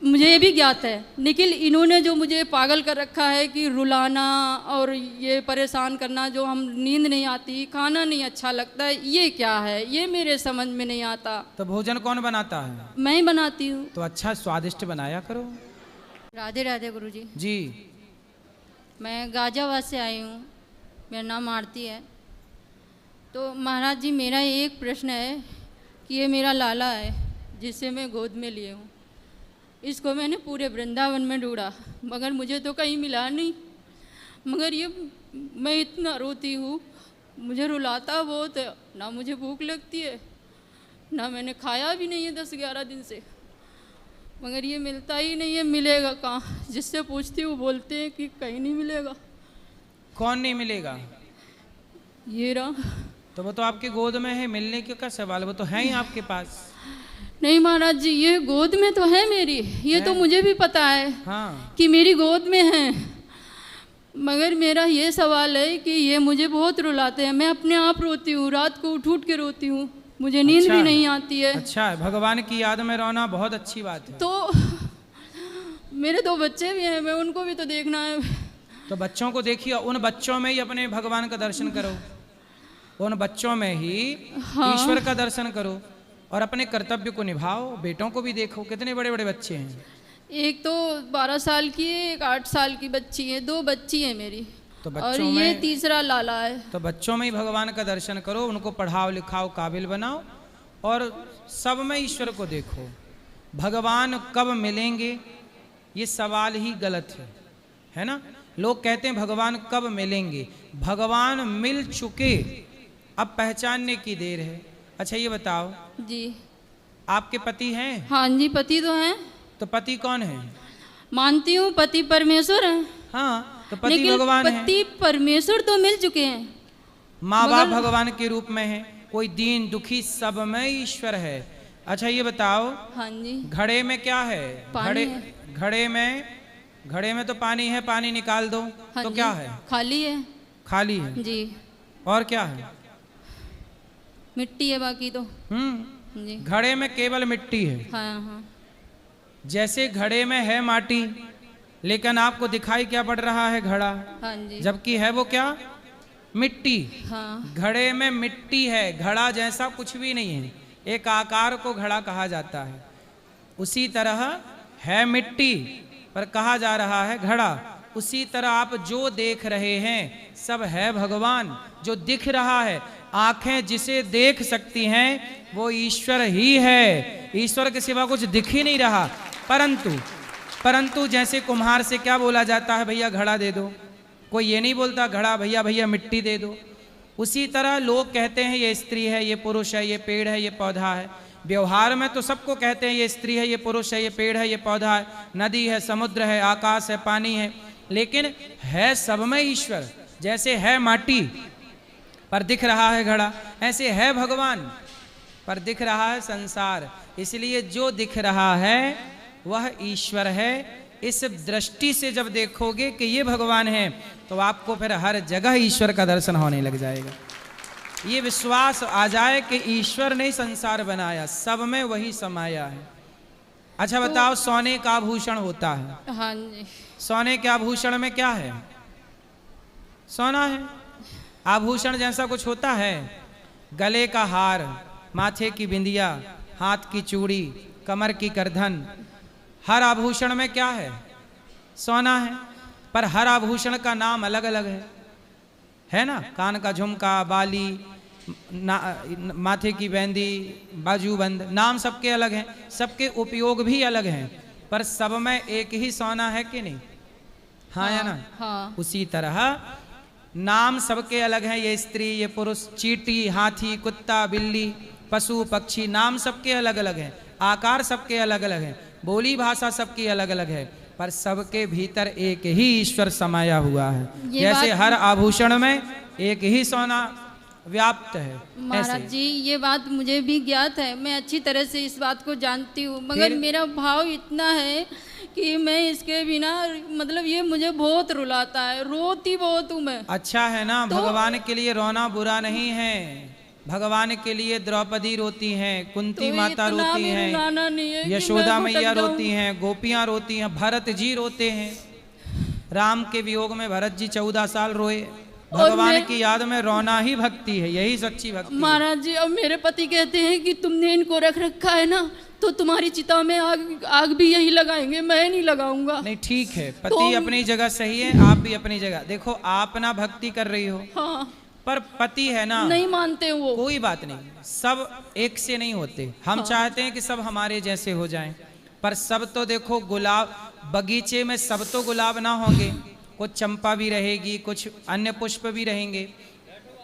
मुझे ये भी ज्ञात है, लेकिन इन्होंने जो मुझे पागल कर रखा है कि रुलाना और ये परेशान करना, जो हम नींद नहीं आती, खाना नहीं अच्छा लगता है, ये क्या है, ये मेरे समझ में नहीं आता। तो भोजन कौन बनाता है? मैं ही बनाती हूँ। तो अच्छा स्वादिष्ट बनाया करो। राधे राधे गुरुजी। जी। मैं गाजियाबाद से आई हूँ, मेरा नाम आरती है। तो महाराज जी, मेरा एक प्रश्न है कि ये मेरा लाला है जिसे मैं गोद में लिए हूँ, इसको मैंने पूरे वृंदावन में ढूंढा मगर मुझे तो कहीं मिला नहीं। मगर ये मैं इतना रोती हूँ, मुझे रुलाता बहुत है, ना मुझे भूख लगती है, ना मैंने खाया भी नहीं है 10-11 दिन से, मगर ये मिलता ही नहीं है। मिलेगा कहाँ? जिससे पूछती हूँ बोलते हैं कि कहीं नहीं मिलेगा। कौन नहीं मिलेगा? ये रहा। तो वो तो आपके गोद में है, मिलने के क्या सवाल, वो तो है ही आपके पास। नहीं महाराज जी, ये गोद में तो है मेरी, ये तो मुझे भी पता है हाँ। कि मेरी गोद में है, मगर मेरा ये सवाल है कि ये मुझे बहुत रुलाते हैं। मैं अपने आप रोती हूँ, रात को उठ उठ के रोती हूँ, मुझे नींद अच्छा भी नहीं आती है। अच्छा है, भगवान की याद में रोना बहुत अच्छी बात है। तो मेरे 2 बच्चे भी हैं, मैं उनको भी तो देखना है। तो बच्चों को देखिए, उन बच्चों में ही अपने भगवान का दर्शन करो, उन बच्चों में ही ईश्वर का दर्शन करो और अपने कर्तव्य को निभाओ। बेटों को भी देखो, कितने बड़े बड़े बच्चे हैं। एक तो 12 साल की है, एक 8 साल की बच्ची है, 2 बच्ची है मेरी, तो और बच्चों ये में तीसरा लाला है। तो बच्चों में ही भगवान का दर्शन करो, उनको पढ़ाओ लिखाओ, काबिल बनाओ और सब में ईश्वर को देखो। भगवान कब मिलेंगे ये सवाल ही गलत है ना। लोग कहते हैं भगवान कब मिलेंगे, भगवान मिल चुके, अब पहचानने की देर है। अच्छा ये बताओ जी, आपके पति हैं? हाँ जी, पति तो हैं। तो पति कौन है? मानती हूँ पति परमेश्वर हैं। हाँ, तो पति लेकिन भगवान है। पति परमेश्वर तो मिल चुके हैं, माँ बाप भगवान के रूप में है, कोई दीन दुखी सब में ईश्वर है। अच्छा ये बताओ, हाँ जी, घड़े में क्या है? पानी है। घड़े में तो पानी है, पानी निकाल दो हाँ तो जी, क्या है? खाली है। खाली है। जी, और क्या है? मिट्टी है बाकी तो। जी, घड़े में केवल मिट्टी है। हाँ हाँ। जैसे घड़े में है माटी, लेकिन आपको दिखाई क्या पड़ रहा है? घड़ा। हाँ जी, जबकि है वो क्या? मिट्टी। हाँ घड़े में मिट्टी है, घड़ा जैसा कुछ भी नहीं है, एक आकार को घड़ा कहा जाता है। उसी तरह है मिट्टी पर कहा जा रहा है घड़ा। उसी तरह आप जो देख रहे हैं सब है भगवान। जो दिख रहा है, आंखें जिसे देख सकती हैं वो ईश्वर ही है, ईश्वर के सिवा कुछ दिख ही नहीं रहा। परंतु जैसे कुम्हार से क्या बोला जाता है, भैया घड़ा दे दो, कोई ये नहीं बोलता घड़ा भैया भैया मिट्टी दे दो। उसी तरह लोग कहते हैं ये स्त्री है, ये पुरुष है, ये पेड़ है, ये पौधा है। व्यवहार में तो सबको कहते हैं ये स्त्री है, ये पुरुष है, ये पेड़ है, ये पौधा है, नदी है, समुद्र है, आकाश है, पानी है, लेकिन है सब में ईश्वर। जैसे है माटी पर दिख रहा है घड़ा, ऐसे है भगवान पर दिख रहा है संसार। इसलिए जो दिख रहा है वह ईश्वर है। इस दृष्टि से जब देखोगे कि ये भगवान है तो आपको फिर हर जगह ईश्वर का दर्शन होने लग जाएगा। ये विश्वास आ जाए कि ईश्वर ने संसार बनाया, सब में वही समाया है। अच्छा बताओ, सोने का आभूषण होता है, हाँ जी, सोने के आभूषण में क्या है? सोना है। आभूषण जैसा कुछ होता है? गले का हार, माथे की बिंदिया, हाथ की चूड़ी, कमर की करधन, हर आभूषण में क्या है? सोना है। पर हर आभूषण का नाम अलग अलग है ना। कान का झुमका, बाली, माथे की बेंदी, बाजूबंद, नाम सबके अलग हैं, सबके उपयोग भी अलग हैं, पर सब में एक ही सोना है कि नहीं? हाँ या ना? हाँ। उसी तरह नाम सबके अलग हैं, ये स्त्री, ये पुरुष, चींटी, हाथी, कुत्ता, बिल्ली, पशु, पक्षी, नाम सबके अलग अलग हैं, आकार सबके अलग अलग हैं, बोली भाषा सबकी अलग अलग है, पर सबके भीतर एक ही ईश्वर समाया हुआ है। जैसे हर आभूषण में एक ही सोना व्याप्त है। महाराज जी, ये बात मुझे भी ज्ञात है, मैं अच्छी तरह से इस बात को जानती हूँ, मगर मेरा भाव इतना है कि मैं इसके बिना, मतलब ये मुझे बहुत रुलाता है, रोती बहुत हूँ मैं। अच्छा है ना, भगवान के लिए रोना बुरा नहीं है। भगवान के लिए द्रौपदी रोती हैं, कुंती तो माता इतना रोती भी हैं, रुलाना नहीं है कि यशोदा मैं भटक मैया जाऊं। रोती हैं, गोपियां रोती हैं, भरत जी रोते हैं। राम के वियोग में भरत जी 14 साल रोए। भगवान मैं- की याद में रोना ही भक्ति है, यही सच्ची भक्ति है। महाराज जी, अब मेरे पति कहते हैं कि तुमने इनको रख रखा है ना, तो तुम्हारी चिता में आग भी यही लगाएंगे, मैं नहीं लगाऊंगा। नहीं ठीक है, पति तो- अपनी जगह सही है, आप भी अपनी जगह। देखो आप ना भक्ति कर रही हो, हाँ, पर पति है ना, नहीं मानते वो। कोई बात नहीं, सब एक से नहीं होते। हम चाहते हैं कि सब हमारे जैसे हो जाएं, पर सब तो देखो गुलाब बगीचे में सब तो गुलाब ना होंगे, कुछ चंपा भी रहेगी, कुछ अन्य पुष्प भी रहेंगे।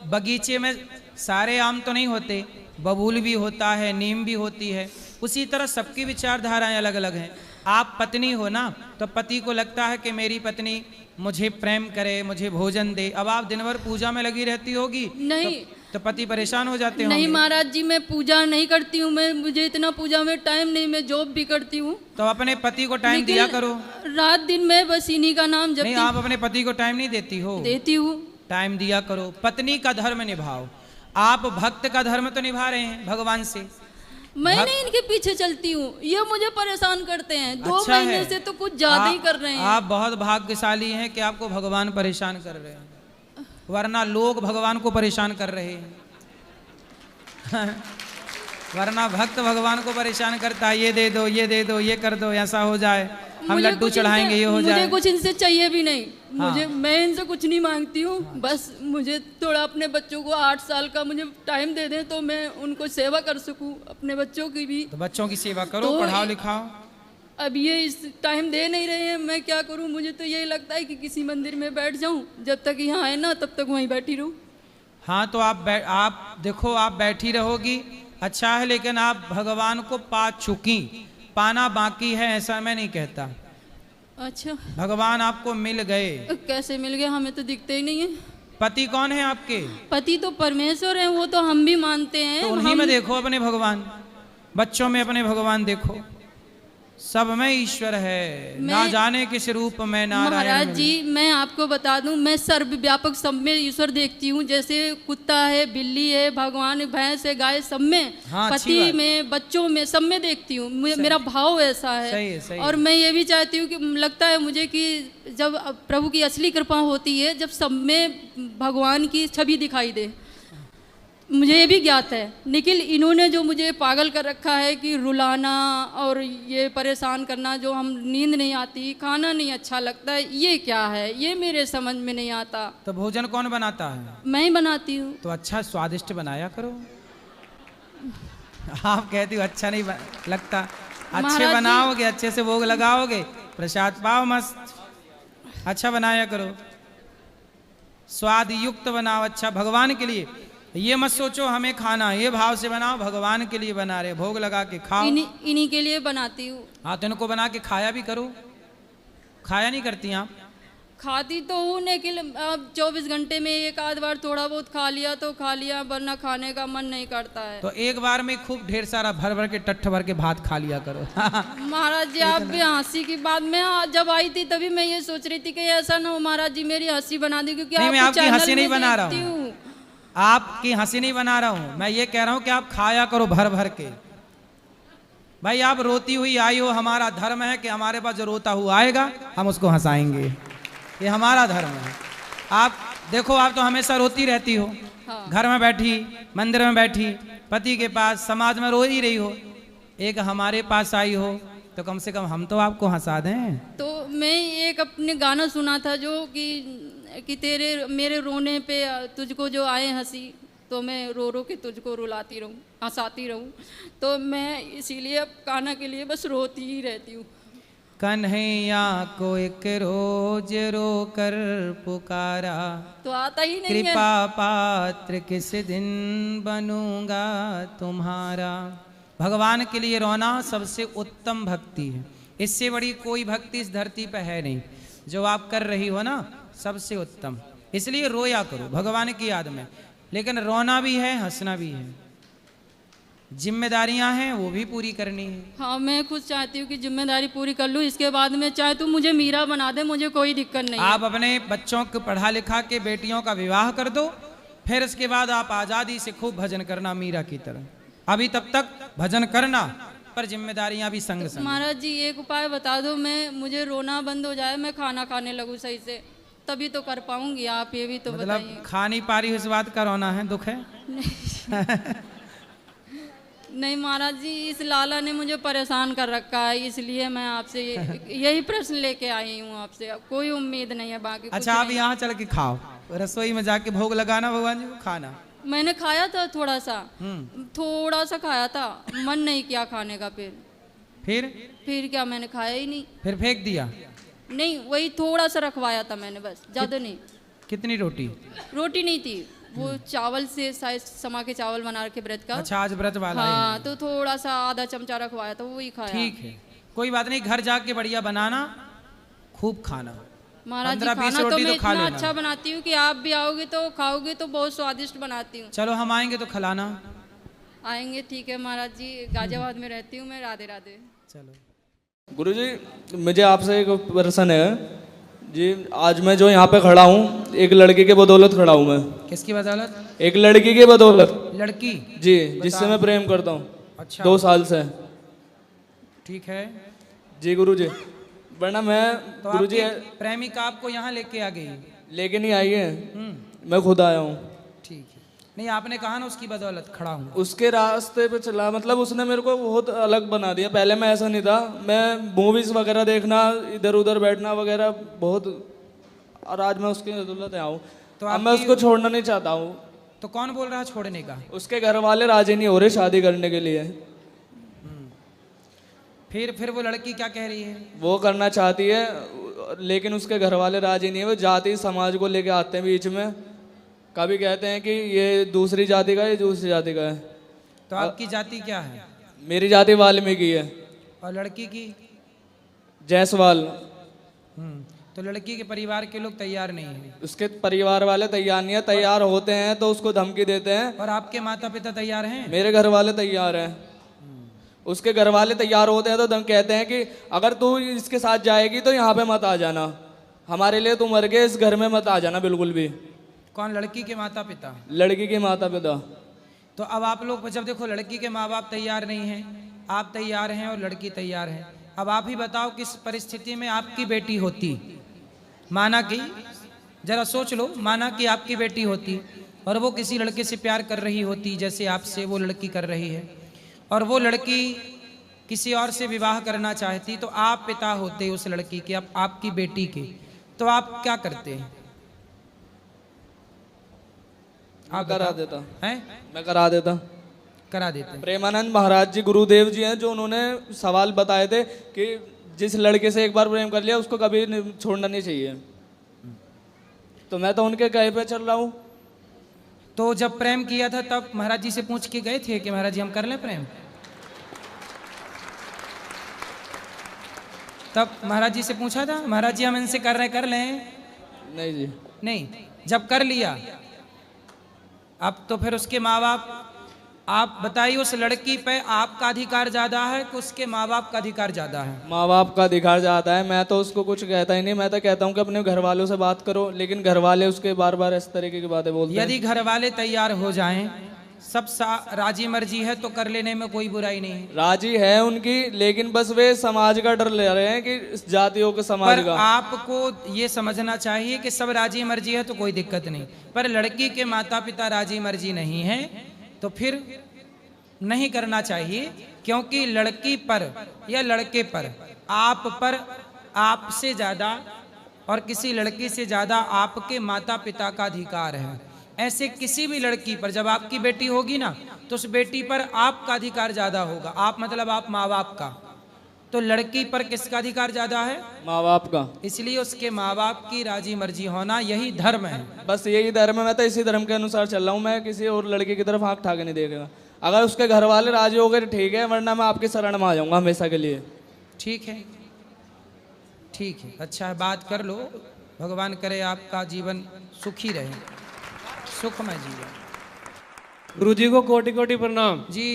बगीचे में सारे आम तो नहीं होते, बबूल भी होता है, नीम भी होती है। उसी तरह सबकी विचारधाराएं अलग अलग हैं। आप पत्नी हो ना, तो पति को लगता है कि मेरी पत्नी मुझे प्रेम करे, मुझे भोजन दे। अब आप दिन भर पूजा में लगी रहती होगी, नहीं तो पति परेशान हो जाते नहीं होंगे। महाराज जी, मैं पूजा नहीं करती हूँ, मुझे इतना पूजा में टाइम नहीं, मैं जॉब भी करती हूँ। तो अपने पति को टाइम लेकिन दिया करो। रात दिन मैं बस इन्हीं का नाम नहीं, जपती आप अपने पति को टाइम नहीं देती हो, देती हूँ। टाइम दिया करो। पत्नी का धर्म निभाओ। आप भक्त का धर्म तो निभा रहे हैं भगवान से। मैं नहीं इनके पीछे चलती हूँ, ये मुझे परेशान करते हैं। 2 अच्छा महीने है। से तो कुछ ज्यादा ही कर रहे हैं। आप बहुत भाग्यशाली हैं कि आपको भगवान परेशान कर रहे हैं, वरना लोग भगवान को परेशान कर रहे हैं। वरना भक्त भगवान को परेशान करता है, ये दे दो, ये दे दो, ये कर दो, ऐसा हो जाए, हम मुझे लड्डू कुछ चढ़ाएंगे, ये हो मुझे जाए। कुछ इनसे चाहिए भी नहीं। हाँ। मैं इनसे कुछ नहीं मांगती हूँ। बस मुझे थोड़ा अपने बच्चों को 8 साल का मुझे टाइम दे दें, तो मैं उनको सेवा कर सकूँ, अपने बच्चों की भी। तो बच्चों की सेवा करो, तो पढ़ाओ लिखाओ। अब ये इस टाइम दे नहीं रहे हैं, मैं क्या करूँ? मुझे तो यही लगता है कि किसी मंदिर में बैठ जाऊँ, जब तक यहाँ आए ना तब तक वहीं बैठी रहूँ। हाँ, तो आप देखो, आप बैठी रहोगी अच्छा है, लेकिन आप भगवान को पा चुकी, पाना बाकी है ऐसा मैं नहीं कहता। अच्छा, भगवान आपको मिल गए। कैसे मिल गए? हमें तो दिखते ही नहीं है। पति कौन है आपके? पति तो परमेश्वर हैं, वो तो हम भी मानते हैं। तो उन्हीं में देखो अपने भगवान, बच्चों में अपने भगवान देखो, सब में ईश्वर है, ना जाने किस रूप में नारायण। महाराज जी, मैं आपको बता दूं, मैं सर्वव्यापक सब में ईश्वर देखती हूँ। जैसे कुत्ता है, बिल्ली है, भगवान, भैंस है, गाय, सब में। हाँ, अच्छी पति बात। में, बच्चों में, सब में देखती हूँ। मेरा भाव ऐसा है। सही है, सही और है। मैं ये भी चाहती हूँ कि लगता है मुझे कि जब प्रभु की असली कृपा होती है, जब सब में भगवान की छवि दिखाई दे। मुझे ये भी ज्ञात है, लेकिन इन्होंने जो मुझे पागल कर रखा है कि रुलाना और ये परेशान करना, जो हम नींद नहीं आती, खाना नहीं अच्छा लगता है, ये क्या है? ये मेरे समझ में नहीं आता। तो भोजन कौन बनाता है? मैं ही बनाती हूँ। तो अच्छा स्वादिष्ट बनाया करो। आप कहती हो अच्छा नहीं लगता, अच्छे महाराज जी- बनाओगे, अच्छे से भोग लगाओगे, प्रसाद पाओ मस्त, अच्छा बनाया करो, स्वाद युक्त बनाओ, अच्छा भगवान के लिए। ये मत सोचो हमें खाना, ये भाव से बनाओ, भगवान के लिए बना रहे, भोग लगा के खाओ। इन्हीं के लिए बनाती हूँ। हाँ, तो इनको बना के खाया भी करो। खाया नहीं करती आप? खाती तो हूँ, लेकिन अब 24 घंटे में एक आध बार थोड़ा बहुत खा लिया तो खा लिया, वरना खाने का मन नहीं करता है। तो एक बार में खूब ढेर सारा भर भर के टट्ठ भर के भात खा लिया करो। महाराज जी, आप भी हंसी की बात में जब आई थी तभी मैं ये सोच रही थी कि ऐसा ना हो महाराज जी मेरी हंसी बना दी, क्योंकि नहीं, मैं आपको आपकी हंसी चैनल नहीं में बना रहा देखती हूँ। हूँ। आपकी हंसी नहीं बना रहा हूं, मैं ये कह रहा हूं कि आप खाया करो भर भर के। भाई आप रोती हुई आई हो, हमारा धर्म है कि हमारे पास जो रोता हुआ आएगा हम उसको हंसाएंगे, ये हमारा धर्म है। आप देखो, आप तो हमेशा रोती रहती हो। हाँ। घर में बैठी, मंदिर में बैठी, पति के पास, समाज में रो ही रही हो, एक हमारे पास आई हो तो कम से कम हम तो आपको हंसा दें। तो मैं एक अपने गाना सुना था जो कि तेरे मेरे रोने पे तुझको जो आए हंसी, तो मैं रो रो के तुझको रुलाती रहूं, हंसाती रहूं। तो मैं इसीलिए अब कान्हा के लिए बस रोती ही रहती हूँ। कन्हैया को एक रोज रो कर पुकारा, तो आता ही नहीं है। कृपा पात्र किस दिन बनूंगा तुम्हारा। भगवान के लिए रोना सबसे उत्तम भक्ति है, इससे बड़ी कोई भक्ति इस धरती पर है नहीं। जो आप कर रही हो ना, सबसे उत्तम। इसलिए रोया करो भगवान की याद में, लेकिन रोना भी है, हंसना भी है, जिम्मेदारियां हैं वो भी पूरी करनी है। हाँ, मैं खुद चाहती हूँ कि जिम्मेदारी पूरी कर लूँ, इसके बाद में चाहे तू मुझे मीरा बना दे, मुझे कोई दिक्कत नहीं है। आप अपने बच्चों को पढ़ा लिखा के बेटियों का विवाह कर दो, फिर इसके बाद आप आज़ादी से खूब भजन करना मीरा की तरह। अभी तब तक भजन करना, पर जिम्मेदारियां भी संग संग। महाराज जी एक उपाय बता दो, मुझे रोना बंद हो जाए, मैं खाना खाने लगूं सही से, तभी तो कर पाऊंगी। आप ये भी तो मतलब बताइए। खा नहीं पा रही, इस बात का रोना है, दुख है? नहीं महाराज जी, इस लाला ने मुझे परेशान कर रखा है, इसलिए मैं आपसे यही प्रश्न लेके आई हूँ आपसे। अब कोई उम्मीद नहीं है बाकी कुछ अच्छा, आप नहीं। यहाँ चल के खाओ, रसोई में जाके भोग लगाना भगवान जी को, खाना। मैंने खाया था थोड़ा सा खाया था, मन नहीं किया खाने का। फिर क्या, मैंने खाया ही नहीं। फिर फेंक दिया? नहीं, वही थोड़ा सा रखवाया था मैंने, बस, ज्यादा नहीं। कितनी रोटी? रोटी नहीं थी, वो चावल से शायद समा के चावल बना रखे व्रत का। अच्छा, आज व्रत वाला है। हाँ, तो थोड़ा सा आधा चमचा रखवाया था, वही खाया। ठीक है, कोई बात नहीं, घर जाके बढ़िया बनाना, खूब खाना। महाराज जी 15-20 खाना तो रोटी मैं तो खा इतना लेना। अच्छा बनाती हूँ कि आप भी आओगे तो खाओगे तो बहुत स्वादिष्ट बनाती हूँ। चलो हम आएंगे तो खिलाना। आएंगे, ठीक है महाराज जी। गाजियाबाद में रहती हूँ मैं। राधे राधे। चलो। गुरुजी, मुझे आपसे एक प्रश्न है जी। आज मैं जो यहाँ पे खड़ा हूँ, एक लड़की के बदौलत खड़ा हूँ मैं। किसकी बदौलत? एक लड़की के बदौलत। लड़की? जी, जिससे मैं प्रेम करता हूँ। अच्छा। 2 साल से। ठीक है जी गुरुजी, वरना मैं तो गुरुजी आपकी प्रेमिका आपको यहाँ लेके आ गई? लेके नहीं आई है, मैं खुद आया हूँ। ठीक है। नहीं, आपने कहा ना उसकी बदौलत खड़ा हूँ। उसके रास्ते पे चला, मतलब उसने मेरे को बहुत अलग बना दिया। पहले मैं ऐसा नहीं था, मैं मूवीज वगैरह देखना, इधर उधर बैठना वगैरह बहुत, और आज मैं उसकी बदौलत आया हूँ। तो अब मैं उसको छोड़ना नहीं चाहता हूँ। तो कौन बोल रहा है छोड़ने का? उसके घर वाले राजी नहीं हो रहे शादी करने के लिए। फिर वो लड़की क्या कह रही है? वो करना चाहती है, लेकिन उसके घर वाले राजी नहीं है। वो जाति समाज को लेके आते हैं बीच में। कभी कहते हैं कि ये दूसरी जाति का है, ये दूसरी जाति का है। तो आपकी जाति क्या है? मेरी जाति वाल्मीकि है। और लड़की की? जायसवाल। तो लड़की के परिवार के लोग तैयार नहीं है? उसके परिवार वाले तैयार नहीं है। तैयार होते हैं तो उसको धमकी देते हैं। और आपके माता पिता तैयार हैं? मेरे घर वाले तैयार हैं। उसके घर वाले तैयार होते हैं तो कहते हैं कि अगर तू इसके साथ जाएगी तो यहाँ पे मत आ जाना, हमारे लिए तू मर गए, इस घर में मत आ जाना बिल्कुल भी। कौन? लड़की के माता पिता? लड़की के माता पिता। तो अब आप लोग जब देखो लड़की के माँ बाप तैयार नहीं हैं, आप तैयार हैं और लड़की तैयार है, अब आप ही बताओ किस परिस्थिति में आपकी बेटी होती। माना कि, जरा सोच लो, माना कि आपकी बेटी होती और वो किसी लड़के से प्यार कर रही होती, जैसे आपसे वो लड़की कर रही है, और वो लड़की किसी और से विवाह करना चाहती, तो आप पिता होते उस लड़की के, अब आपकी बेटी के, तो आप क्या करते हैं? आप करा देता हैं? मैं करा देता। करा देते हैं। प्रेमानंद महाराज जी गुरुदेव जी हैं, जो उन्होंने सवाल बताए थे कि जिस लड़के से एक बार प्रेम कर लिया उसको कभी छोड़ना नहीं चाहिए। तो मैं तो उनके कहे पे चल रहा हूँ। तो जब प्रेम किया था तब महाराज जी से पूछ के गए थे कि महाराज जी हम कर लें प्रेम? तब महाराज जी से पूछा था, महाराज जी हम इनसे कर लें? नहीं जी। नहीं। जब कर लिया, अब तो फिर उसके माँ बाप, आप बताइए उस लड़की पे आपका अधिकार ज्यादा है कि उसके माँ बाप का अधिकार ज्यादा है? माँ बाप का अधिकार ज्यादा है। मैं तो उसको कुछ कहता ही नहीं। मैं तो कहता हूँ कि अपने घर वालों से बात करो, लेकिन घर वाले उसके बार बार इस तरीके की बातें बोलते हैं। यदि घर वाले तैयार हो जाएं, सब राजी मर्जी है, तो कर लेने में कोई बुराई नहीं है। राजी है उनकी, लेकिन बस वे समाज का डर ले रहे हैं कि इस जातियों के समाज पर का। आपको ये समझना चाहिए कि सब राजी मर्जी है तो कोई दिक्कत नहीं, पर लड़की के माता पिता राजी मर्जी नहीं है तो फिर नहीं करना चाहिए, क्योंकि लड़की पर या लड़के पर, आप पर आपसे ज्यादा और किसी लड़की से ज्यादा आपके माता पिता का अधिकार है। ऐसे किसी भी लड़की पर, जब आपकी बेटी होगी ना, तो उस बेटी पर आपका अधिकार ज्यादा होगा। आप मतलब आप माँ बाप का। तो लड़की पर किसका अधिकार ज्यादा है? माँ बाप का। इसलिए उसके माँ बाप की राजी मर्जी होना यही धर्म है। बस यही धर्म है। मैं तो इसी धर्म के अनुसार चल रहा हूँ। मैं किसी और लड़के की तरफ आँख ठाके नहीं देखेगा। अगर उसके घर वाले राजी हो गए ठीक है, वरना मैं आपकी शरण में आ जाऊंगा हमेशा के लिए। ठीक है, ठीक है, अच्छा है, बात कर लो। भगवान करे आपका जीवन सुखी रहे, सुखमय जीवन। गुरु जी को कोटि कोटि प्रणाम जी।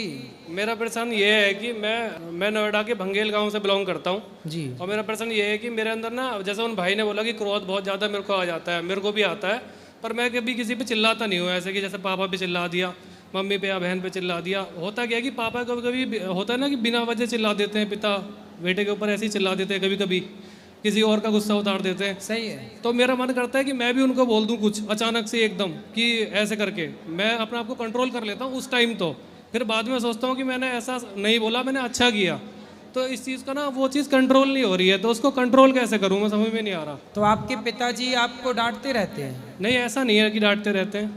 मेरा प्रश्न ये है कि मैं नोएडा के भंगेल गांव से बिलोंग करता हूँ जी। और मेरा प्रश्न ये है कि मेरे अंदर ना, जैसे उन भाई ने बोला कि क्रोध बहुत ज़्यादा मेरे को आ जाता है, मेरे को भी आता है। पर मैं कभी किसी पे चिल्लाता नहीं हूँ ऐसे कि जैसे पापा पे चिल्ला दिया, मम्मी पे या बहन पे चिल्ला दिया। होता क्या है कि पापा कभी कभी होता है ना कि बिना वजह चिल्ला देते हैं, पिता बेटे के ऊपर ऐसे ही चिल्ला देते हैं, कभी कभी किसी और का गुस्सा उतार देते हैं। सही है। तो मेरा मन करता है कि मैं भी उनको बोल दूं कुछ अचानक से एकदम कि ऐसे करके मैं अपने आप को कंट्रोल कर लेता हूँ उस टाइम। तो फिर बाद में सोचता हूँ कि मैंने ऐसा नहीं बोला, मैंने अच्छा किया। तो इस चीज़ का ना वो चीज़ कंट्रोल नहीं हो रही है, तो उसको कंट्रोल कैसे करूँ मैं समझ में नहीं आ रहा। तो आपके पिताजी आपको डांटते रहते हैं? नहीं, ऐसा नहीं है कि डांटते रहते हैं,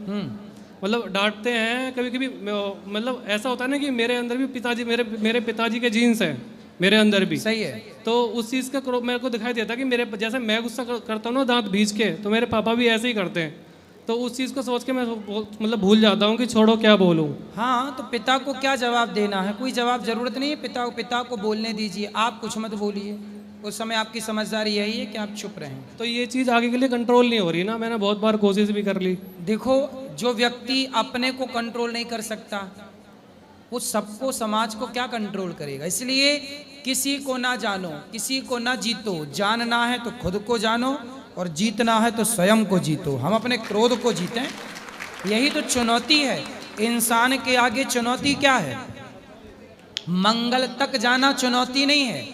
मतलब डांटते हैं कभी कभी। मतलब ऐसा होता है ना कि मेरे अंदर भी पिताजी, मेरे पिताजी के जीन्स हैं मेरे अंदर भी। सही है। तो उस चीज़ का मेरे को दिखाई देता है कि मेरे जैसे मैं गुस्सा करता हूँ ना दांत भींच के, तो मेरे पापा भी ऐसे ही करते हैं। तो उस चीज़ को सोच के मैं मतलब भूल जाता हूँ कि छोड़ो क्या बोलूँ। हाँ, तो पिता को क्या जवाब देना है? कोई जवाब जरूरत नहीं है। पिता को बोलने दीजिए, आप कुछ मत बोलिए। उस समय आपकी समझदारी यही है कि आप चुप रहें। तो ये चीज़ आगे के लिए कंट्रोल नहीं हो रही ना, मैंने बहुत बार कोशिश भी कर ली। देखो, जो व्यक्ति अपने को कंट्रोल नहीं कर सकता वो सबको, समाज को क्या कंट्रोल करेगा? इसलिए किसी को ना जानो, किसी को ना जीतो। जानना है तो खुद को जानो और जीतना है तो स्वयं को जीतो। हम अपने क्रोध को जीतें, यही तो चुनौती है। इंसान के आगे चुनौती क्या है? मंगल तक जाना चुनौती नहीं है,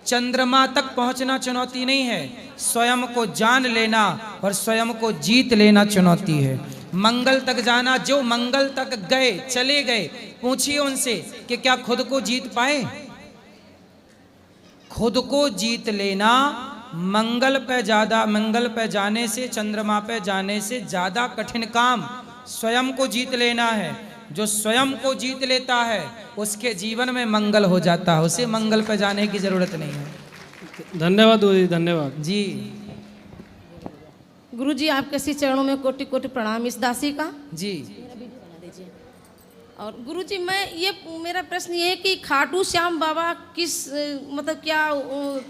चंद्रमा तक पहुंचना चुनौती नहीं है, स्वयं को जान लेना और स्वयं को जीत लेना चुनौती है। मंगल तक जाना, जो मंगल तक गए, चले गए, पूछिए उनसे कि क्या खुद को जीत पाए? खुद को जीत लेना मंगल पे जाने से, चंद्रमा पे जाने से ज्यादा कठिन काम स्वयं को जीत लेना है। जो स्वयं को जीत लेता है उसके जीवन में मंगल हो जाता है, उसे मंगल पे जाने की जरूरत नहीं है। धन्यवाद गुरुजी, धन्यवाद जी। गुरुजी आपके श्री चरणों में कोटि कोटि प्रणाम इस दासी का। जी। और गुरुजी मेरा प्रश्न ये है कि खाटू श्याम बाबा किस मतलब क्या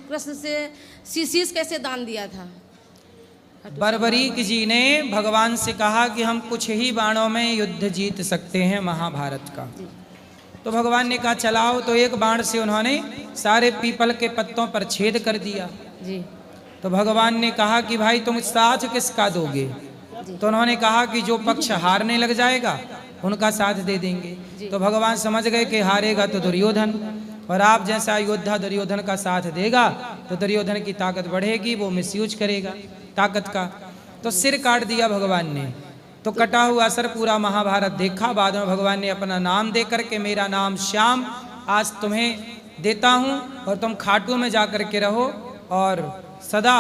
कृष्ण से शीश कैसे दान दिया था? बर्बरीक जी ने भगवान से कहा कि हम कुछ ही बाणों में युद्ध जीत सकते हैं महाभारत का। तो भगवान ने कहा चलाओ। तो एक बाण से उन्होंने सारे पीपल के पत्तों पर छेद कर दिया। जी। तो भगवान ने कहा कि भाई तुम साथ किसका दोगे? तो उन्होंने कहा कि जो पक्ष हारने लग जाएगा उनका साथ दे देंगे। तो भगवान समझ गए कि हारेगा तो दुर्योधन, और आप जैसा योद्धा दुर्योधन का साथ देगा तो दुर्योधन की ताकत बढ़ेगी, वो मिसयूज करेगा ताकत का। तो सिर काट दिया भगवान ने। तो कटा हुआ सर पूरा महाभारत देखा। बाद में भगवान ने अपना नाम दे करके, मेरा नाम श्याम आज तुम्हें देता हूँ और तुम खाटू में जा कर के रहो और सदा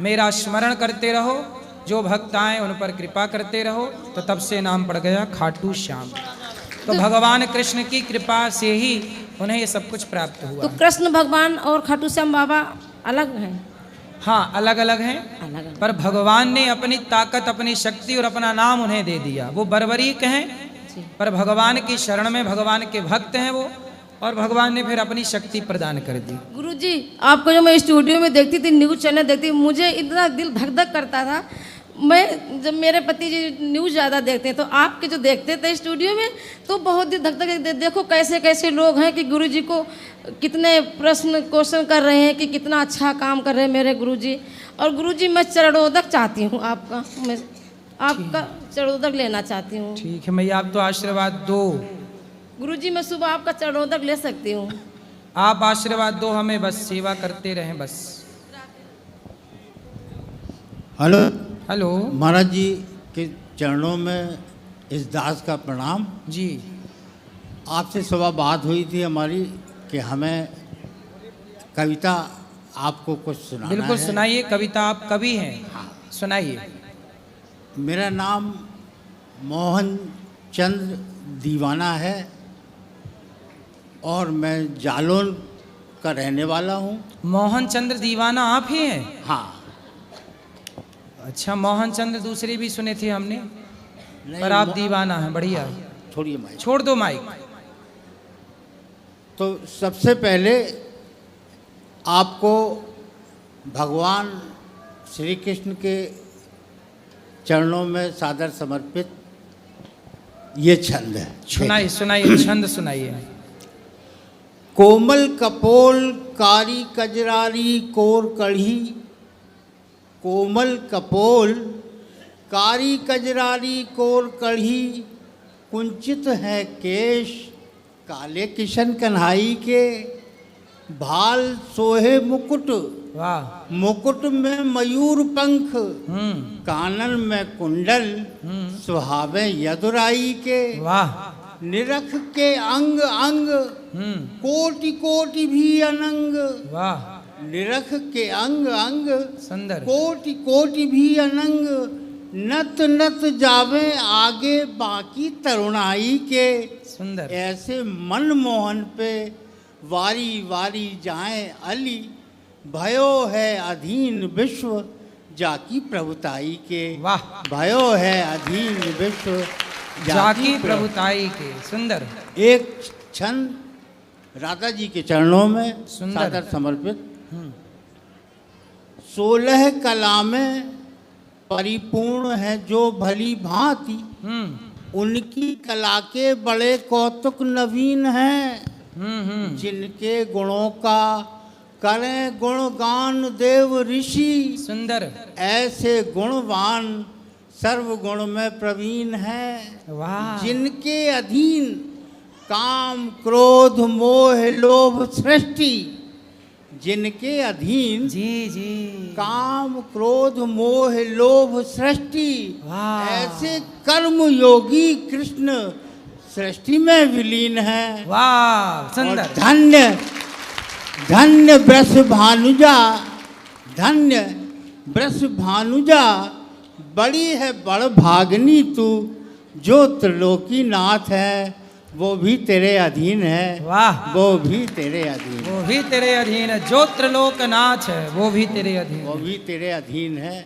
मेरा स्मरण करते रहो, जो भक्त आए उन पर कृपा करते रहो। तो तब से नाम पड़ गया खाटू श्याम। तो भगवान कृष्ण की कृपा से ही उन्हें ये सब कुछ प्राप्त हुआ। तो कृष्ण भगवान और खाटू श्याम बाबा अलग हैं? हाँ, अलग अलग हैं, अलग। पर भगवान ने अपनी ताकत, अपनी शक्ति और अपना नाम उन्हें दे दिया। वो बर्बरीक हैं पर भगवान की शरण में, भगवान के भक्त हैं वो, और भगवान ने फिर अपनी शक्ति प्रदान कर दी। गुरुजी आपको जो मैं स्टूडियो में देखती थी, न्यूज़ चैनल देखती, मुझे इतना दिल धक धक करता था। मैं जब मेरे पति जी न्यूज़ ज़्यादा देखते हैं तो आपके जो देखते थे स्टूडियो में तो बहुत दिल धक धक। देखो कैसे कैसे लोग हैं कि गुरुजी को कितने क्वेश्चन कर रहे हैं कि कितना अच्छा काम कर रहे हैं मेरे गुरुजी। और गुरुजी मैं चरणोदक चाहती हूँ आपका, मैं आपका चरणोदक लेना चाहती हूँ। ठीक है मैया, आप तो आशीर्वाद दो। गुरुजी मैं सुबह आपका चरणोदक ले सकती हूँ? आप आशीर्वाद दो हमें, बस सेवा करते रहें बस। Hello hello. महाराज जी के चरणों में इस दास का प्रणाम। जी। आपसे सुबह बात हुई थी हमारी कि हमें कविता आपको कुछ सुनाना है। बिल्कुल सुनाइए, कविता आप कवि हैं। हाँ। सुनाइए। मेरा नाम मोहन चंद्र दीवाना है और मैं जालौन का रहने वाला हूँ। मोहन चंद्र दीवाना आप ही हैं? हाँ। अच्छा, मोहन चंद्र दूसरे भी सुने थे हमने, नहीं, पर आप दीवाना हैं। बढ़िया। छोड़िए माइक, छोड़ दो माइक। तो सबसे पहले आपको भगवान श्री कृष्ण के चरणों में सादर समर्पित ये छंद है। सुनाइए सुनाइए, छंद सुनाइए। कोमल कपोल कारी कजरारी कोर कढ़ी, कोमल कपोल कारी कजरारी कोर कढ़ी, कुंचित है केश काले किशन कन्हाई के, भाल सोहे मुकुट, वाह। मुकुट में मयूर पंख, कानन में कुंडल, सुहावे यदुराई के, वाह। निरख के अंग अंग, कोटि कोटि भी अनंग, वाह। निरख के अंग अंग, सुंदर। कोटि कोटि भी अनंग, नत नत जावे आगे बाकी तरुणाई के, सुंदर। ऐसे मनमोहन पे वारी वारी जाए अली, भयो है अधीन विश्व जाकी प्रभुताई के, वाह। भयो है अधीन विश्व जाकी प्रभुताई के, सुंदर। एक क्षण राधा जी के चरणों में सुंदर। सादर समर्पित। 16 कला में परिपूर्ण है जो भली भांति, उनकी कला के बड़े कौतुक नवीन हैं, जिनके गुणों का करें गुणगान देव ऋषि, सुंदर। ऐसे गुणवान सर्व गुण में प्रवीण है, वाह। जिनके अधीन काम क्रोध मोह लोभ सृष्टि, जिनके अधीन जी जी काम क्रोध मोह लोभ सृष्टि, वाह। ऐसे कर्म योगी कृष्ण सृष्टि में विलीन है, वाह। और सुंदर। धन्य धन्य ब्रस भानुजा, धन्य ब्रस भानुजा, बड़ी है बड़ भागनी तू, जो त्रिलोकी नाथ है वो भी तेरे अधीन है, वाह। वो भी तेरे अधीन, वो भी तेरे अधीन है, जो त्रिलोकनाथ है वो भी तेरे अधीन वो है। भी तेरे अधीन है।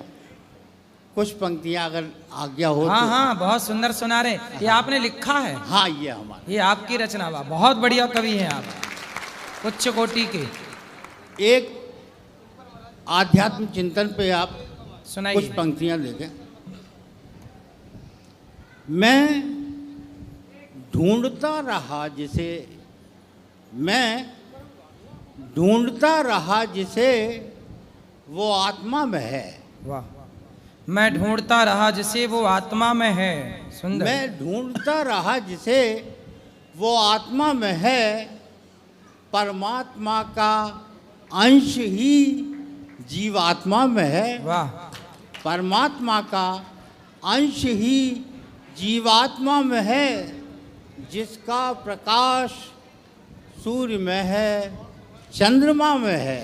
कुछ पंक्तियां अगर आज्ञा हो हाँ तो। हाँ, बहुत सुंदर सुना रहे। ये आपने लिखा है? हाँ, ये हमारा, ये आपकी रचना बा, बहुत बढ़िया कवि हैं आप, उच्च कोटि के। एक आध्यात्म चिंतन पे आप कुछ सुनाइए। पंक्तियां देखें। मैं ढूंढता रहा जिसे, मैं ढूंढता रहा जिसे वो आत्मा में है, वाह। मैं ढूंढता रहा जिसे वो आत्मा में है, सुंदर। मैं ढूंढता रहा जिसे वो आत्मा में है, परमात्मा का अंश ही जीवात्मा में है, वाह। परमात्मा का अंश ही जीवात्मा में है, जिसका प्रकाश सूर्य में है चंद्रमा में है,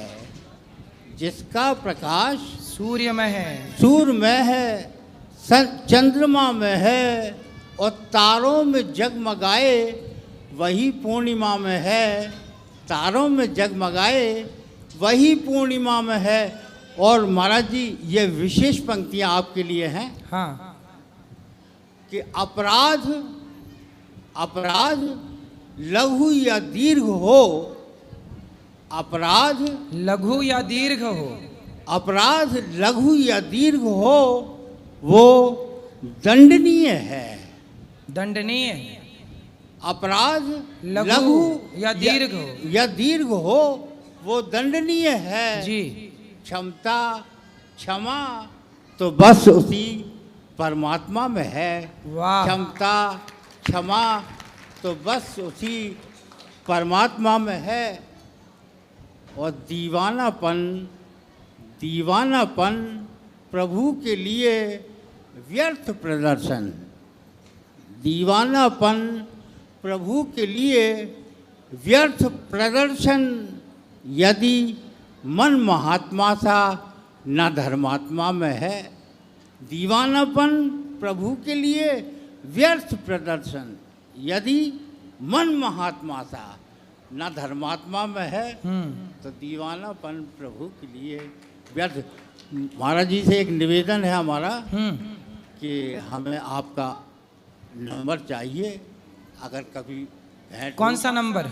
जिसका प्रकाश सूर्य में है, सूर्य में है चंद्रमा में है, और तारों में जगमगाए वही पूर्णिमा में है, तारों में जगमगाए वही पूर्णिमा में है। और महाराज जी, ये विशेष पंक्तियां आपके लिए हैं हाँ। कि अपराध अपराध लघु या दीर्घ हो, अपराध लघु या दीर्घ हो, अपराध लघु या दीर्घ हो, वो दंडनीय है। दंडनीय। अपराध लघु या दीर्घ हो, या दीर्घ हो, वो दंडनीय है जी। क्षमता क्षमा तो बस उसी परमात्मा में है, वाह। क्षमता क्षमा तो बस उसी परमात्मा में है। और दीवानापन दीवानापन प्रभु के लिए व्यर्थ प्रदर्शन, दीवानापन प्रभु के लिए व्यर्थ प्रदर्शन, यदि मन महात्मा सा न धर्मात्मा में है। दीवानापन प्रभु के लिए व्यर्थ प्रदर्शन, यदि मन महात्मा सा न धर्मात्मा में है, तो दीवानापन प्रभु के लिए व्यर्थ। महाराज जी से एक निवेदन है हमारा कि हमें आपका नंबर चाहिए, अगर कभी भेंट कौन हो। सा नंबर?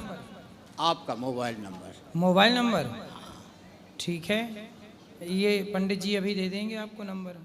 आपका मोबाइल नंबर। Mobile number? ठीक है, ये पंडित जी अभी दे देंगे आपको नंबर।